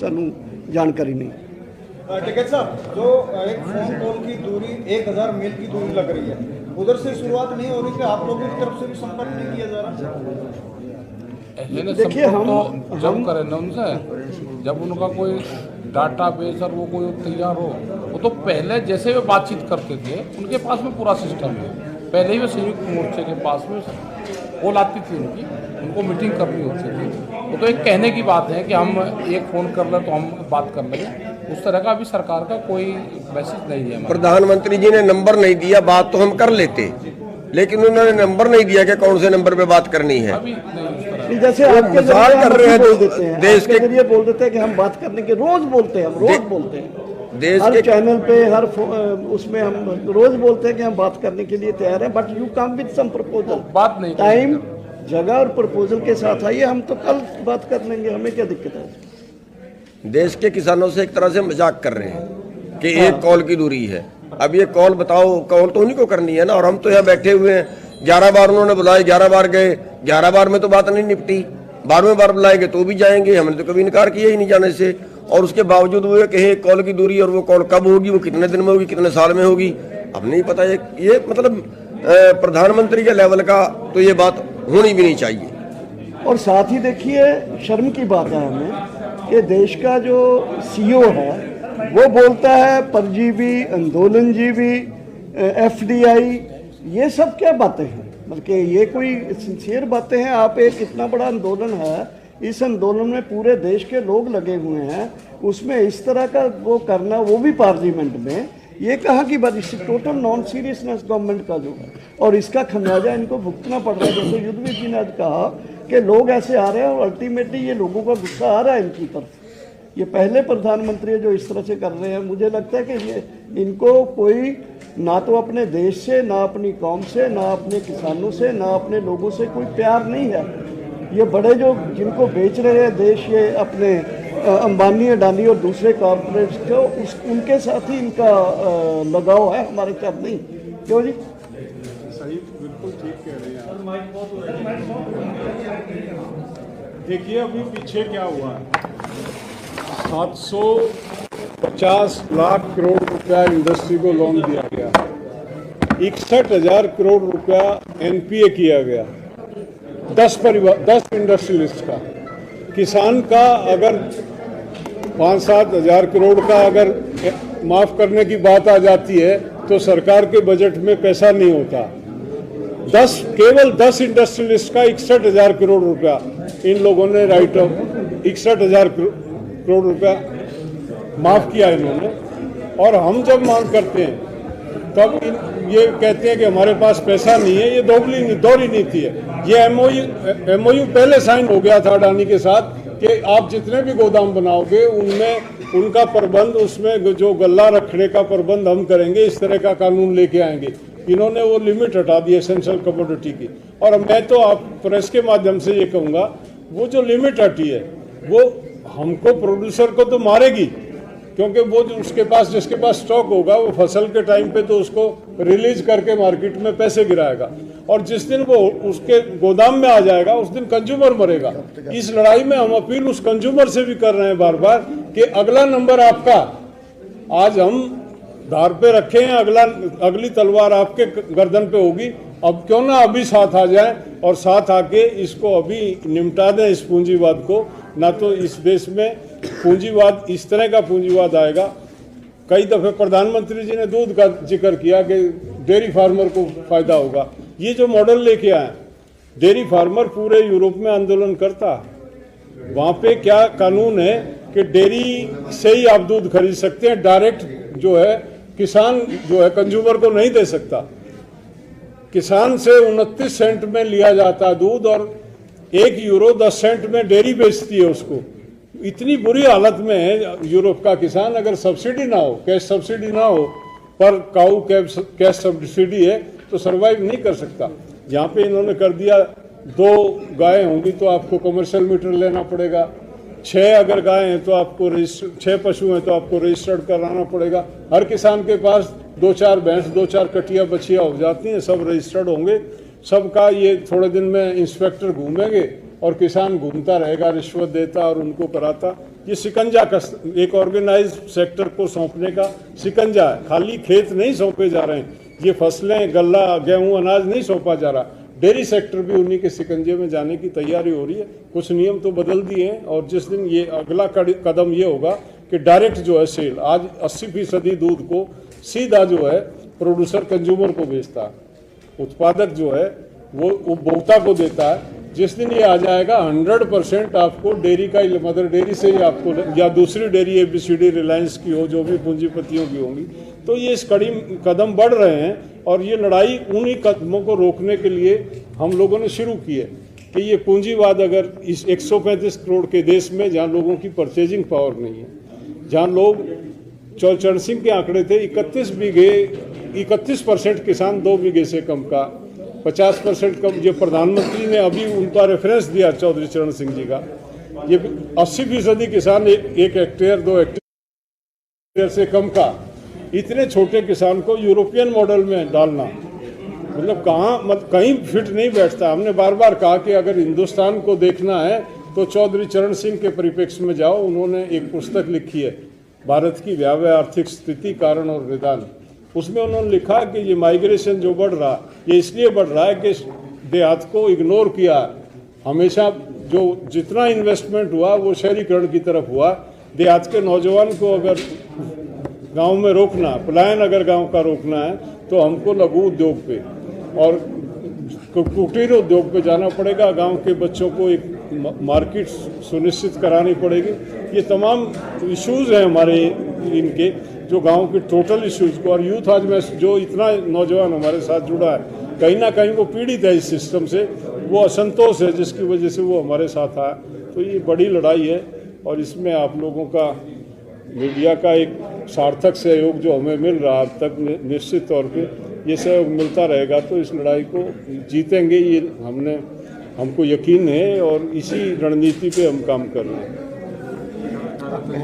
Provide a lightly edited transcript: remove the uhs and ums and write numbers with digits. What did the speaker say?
सानू जानकारी नहीं। टिकैत साहब, जो एक फोन कॉल की दूरी 1000 मील की दूरी लग रही है, उधर से शुरुआत नहीं हो रही कि आप लोगों की तरफ से भी संपर्क नहीं किया जा रहा? देखिए हम जब करें ना उनसे, जब उनका कोई डाटा बेस और वो कोई तैयार हो, वो तो पहले जैसे वे बातचीत करते थे उनके पास में पूरा सिस्टम है। पहले ही वे संयुक्त मोर्चे के पास में कॉल आती थी उनकी, उनको मीटिंग करनी होती थी। वो तो एक कहने की बात है कि हम एक फ़ोन कर लें तो हम बात कर लेंगे, उस तरह का अभी सरकार का कोई मैसेज नहीं है। प्रधानमंत्री जी ने नंबर नहीं दिया, बात तो हम कर लेते, लेकिन उन्होंने नंबर नहीं दिया कि कौन से नंबर पे बात करनी है। अभी नहीं, जैसे आप मजाक कर रहे हैं बोल देते हैं, देश के जरिए बोल देते हैं कि हम बात करने के रोज बोलते हैं, हम रोज बोलते हैं देश हर के चैनल पे, हर उसमें हम रोज बोलते हैं कि हम बात करने के लिए तैयार हैं, but you come with some proposal. बात नहीं, टाइम जगह और प्रपोजल के साथ आइए, हम तो कल बात कर लेंगे, हमें क्या दिक्कत है। देश के किसानों से एक तरह से मजाक कर रहे हैं कि एक कॉल की दूरी है। अब ये कॉल बताओ, कॉल तो उन्हीं को करनी है ना, और हम तो यहाँ बैठे हुए हैं। 11 बार उन्होंने बुलाए, 11 बार गए, 11 बार में तो बात नहीं निपटी। 12वें बार बुलाएंगे तो भी जाएंगे, हमने तो कभी इनकार किया ही नहीं जाने से। और उसके बावजूद वो कहे कॉल की दूरी, और वो कॉल कब होगी, वो कितने दिन में होगी, कितने साल में होगी, अब नहीं पता। ये मतलब प्रधानमंत्री के लेवल का तो ये बात होनी भी नहीं चाहिए। और साथ ही देखिए, शर्म की बात है हमें कि देश का जो सीईओ है वो बोलता है परजीवी, आंदोलनजीवी, एफडीआई, ये सब क्या बातें हैं? बल्कि ये कोई सिंसियर बातें हैं? आप एक इतना बड़ा आंदोलन है, इस आंदोलन में पूरे देश के लोग लगे हुए हैं, उसमें इस तरह का वो करना, वो भी पार्लियामेंट में, ये कहाँ की बात? इससे टोटल नॉन सीरियसनेस गवर्नमेंट का जो है, और इसका खमियाजा इनको भुगतना पड़ रहा है। जैसे युद्धवीर जी ने आज कहा कि लोग ऐसे आ रहे हैं और अल्टीमेटली ये लोगों का गुस्सा आ रहा है इनकी तरफ। ये पहले प्रधानमंत्री जो इस तरह से कर रहे हैं, मुझे लगता है कि ये इनको कोई ना तो अपने देश से, ना अपनी कौम से, ना अपने किसानों से, ना अपने लोगों से कोई प्यार नहीं है। ये बड़े जो जिनको बेच रहे हैं देश, ये अपने अंबानी, अडानी और दूसरे कॉर्पोरेट्स को, उनके साथ ही इनका लगाव है, हमारे साथ नहीं। क्यों जी? सही, बिल्कुल ठीक कह रहे हैं आप। देखिए अभी पीछे क्या हुआ, 750 लाख करोड़ रुपया इंडस्ट्री को लोन दिया गया, 61,000 करोड़ रुपया एनपीए किया गया 10 इंडस्ट्रियलिस्ट का। किसान का अगर 5-7 हज़ार करोड़ का अगर माफ़ करने की बात आ जाती है तो सरकार के बजट में पैसा नहीं होता। केवल 10 इंडस्ट्रियलिस्ट का 61,000 करोड़ रुपया इन लोगों ने राइट ऑफ 61,000 करोड़ रुपया माफ़ किया इन्होंने। और हम जब मांग करते हैं तब ये कहते हैं कि हमारे पास पैसा नहीं है। ये दोहरी नीति है। ये एमओयू पहले साइन हो गया था अडानी के साथ कि आप जितने भी गोदाम बनाओगे उनमें उनका प्रबंध, उसमें जो गल्ला रखने का प्रबंध हम करेंगे, इस तरह का कानून लेके आएंगे। इन्होंने वो लिमिट हटा दी एसेंशियल कमोडिटी की। और मैं तो आप प्रेस के माध्यम से ये कहूँगा, वो जो लिमिट हटी है वो हमको प्रोड्यूसर को तो मारेगी, क्योंकि वो जो उसके पास जिसके पास स्टॉक होगा वो फसल के टाइम पे तो उसको रिलीज करके मार्केट में पैसे गिराएगा, और जिस दिन वो उसके गोदाम में आ जाएगा उस दिन कंज्यूमर मरेगा। इस लड़ाई में हम अपील उस कंज्यूमर से भी कर रहे हैं बार बार कि अगला नंबर आपका, आज हम धार पे रखे हैं, अगली तलवार आपके गर्दन पे होगी। अब क्यों ना अभी साथ आ जाए और साथ आके इसको अभी निपटा दें इस पूंजीवाद को, ना तो इस देश में पूंजीवाद, इस तरह का पूंजीवाद आएगा। कई दफे प्रधानमंत्री जी ने दूध का जिक्र किया कि डेयरी फार्मर को फायदा होगा। ये जो मॉडल लेके आए, डेयरी फार्मर पूरे यूरोप में आंदोलन करता, वहाँ पे क्या कानून है कि डेयरी से ही आप दूध खरीद सकते हैं, डायरेक्ट जो है किसान जो है कंज्यूमर को नहीं दे सकता। किसान से 29 सेंट में लिया जाता है दूध और 1 यूरो 10 सेंट में डेयरी बेचती है उसको। इतनी बुरी हालत में है यूरोप का किसान। अगर सब्सिडी ना हो, कैश सब्सिडी ना हो, पर काऊ कैश सब्सिडी है तो सरवाइव नहीं कर सकता। यहाँ पे इन्होंने कर दिया 2 गायें होंगी तो आपको कमर्शियल मीटर लेना पड़ेगा, 6 अगर गायें हैं तो आपको 6 पशु हैं तो आपको रजिस्टर्ड कराना पड़ेगा। हर किसान के पास 2-4 भैंस, 2-4 कटिया बछिया हो जाती हैं, सब रजिस्टर्ड होंगे सबका। ये थोड़े दिन में इंस्पेक्टर घूमेंगे और किसान घूमता रहेगा, रिश्वत देता और उनको कराता। ये शिकंजा का एक ऑर्गेनाइज सेक्टर को सौंपने का शिकंजा है। खाली खेत नहीं सौंपे जा रहे हैं, ये फसलें, गल्ला, गेहूं, अनाज नहीं सौंपा जा रहा। डेयरी सेक्टर भी उन्हीं के शिकंजे में जाने की तैयारी हो रही है। कुछ नियम तो बदल दिए हैं और जिस दिन ये अगला कदम ये होगा कि डायरेक्ट जो है सेल, आज 80% दूध को सीधा जो है प्रोड्यूसर कंज्यूमर को बेचता है, उत्पादक जो है वो उपभोक्ता को देता है। जिस दिन ये आ जाएगा 100% आपको डेयरी का, मदर डेयरी से ही आपको, या दूसरी डेयरी ABCD रिलायंस की हो, जो भी पूंजीपतियों की होंगी, तो ये इस कदम बढ़ रहे हैं। और ये लड़ाई उन्हीं कदमों को रोकने के लिए हम लोगों ने शुरू की है कि ये पूंजीवाद अगर इस 135 करोड़ के देश में, जहाँ लोगों की परचेजिंग पावर नहीं है, जहाँ लोग, चरण सिंह के आंकड़े थे 31% किसान 2 बीघे से कम का, 50% कम, ये प्रधानमंत्री ने अभी उनका रेफरेंस दिया चौधरी चरण सिंह जी का, ये 80% किसान 1 हेक्टेयर 2 हेक्टेयर से कम का। इतने छोटे किसान को यूरोपियन मॉडल में डालना, मतलब कहीं फिट नहीं बैठता। हमने बार बार कहा कि अगर हिंदुस्तान को देखना है तो चौधरी चरण सिंह के परिप्रेक्ष्य में जाओ। उन्होंने एक पुस्तक लिखी है, भारत की भयावह आर्थिक स्थिति, कारण और निदान। उसमें उन्होंने लिखा कि ये माइग्रेशन जो बढ़ रहा, ये इसलिए बढ़ रहा है कि देहात को इग्नोर किया। हमेशा जो जितना इन्वेस्टमेंट हुआ वो शहरीकरण की तरफ हुआ। देहात के नौजवान को अगर गांव में रोकना, पलायन अगर गांव का रोकना है, तो हमको लघु उद्योग पे और कुटीर उद्योग पे जाना पड़ेगा। गांव के बच्चों को एक मार्केट सुनिश्चित करानी पड़ेगी। ये तमाम इश्यूज़ हैं हमारे इनके, जो गांव के टोटल इश्यूज़ को, और यूथ आज में जो इतना नौजवान हमारे साथ जुड़ा है, कहीं ना कहीं वो पीड़ित है इस सिस्टम से, वो असंतोष है जिसकी वजह से वो हमारे साथ आया। तो ये बड़ी लड़ाई है और इसमें आप लोगों का, मीडिया का एक सार्थक सहयोग जो हमें मिल रहा है अब तक, निश्चित तौर पे ये सहयोग मिलता रहेगा तो इस लड़ाई को जीतेंगे, ये हमको यकीन है और इसी रणनीति पे हम काम कर रहे हैं।